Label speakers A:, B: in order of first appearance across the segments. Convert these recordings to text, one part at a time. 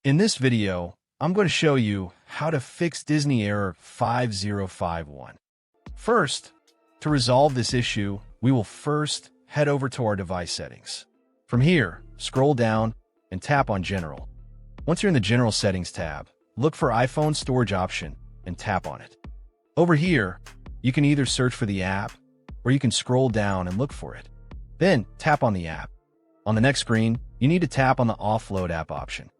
A: In this video, I'm going to show you how to fix Disney error 5051. First, to resolve this issue, we will first head over to our device settings. From here, scroll down and tap on General. Once you're in the General Settings tab, look for iPhone Storage option and tap on it. Over here, you can either search for the app or you can scroll down and look for it. Then tap on the app. On the next screen, you need to tap on the Offload app option.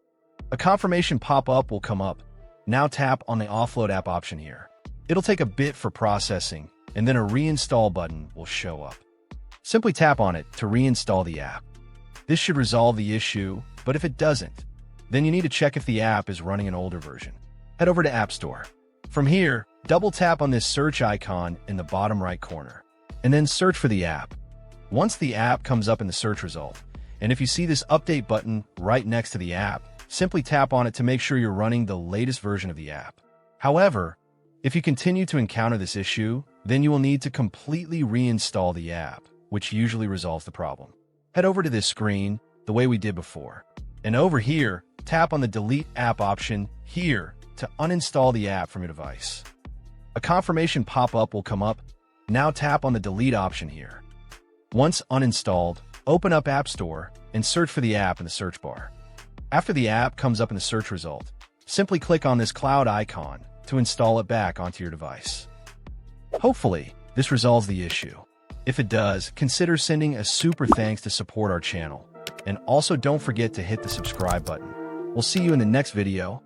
A: A confirmation pop-up will come up. Now tap on the Offload app option here. It'll take a bit for processing, and then a reinstall button will show up. Simply tap on it to reinstall the app. This should resolve the issue, but if it doesn't, then you need to check if the app is running an older version. Head over to App Store. From here, double tap on this search icon in the bottom right corner, and then search for the app. Once the app comes up in the search result, and if you see this update button right next to the app, simply tap on it to make sure you're running the latest version of the app. However, if you continue to encounter this issue, then you will need to completely reinstall the app, which usually resolves the problem. Head over to this screen the way we did before, and over here, tap on the Delete App option here to uninstall the app from your device. A confirmation pop-up will come up. Now tap on the Delete option here. Once uninstalled, open up App Store and search for the app in the search bar. After the app comes up in the search result, simply click on this cloud icon to install it back onto your device. Hopefully, this resolves the issue. If it does, consider sending a super thanks to support our channel. And also don't forget to hit the subscribe button. We'll see you in the next video.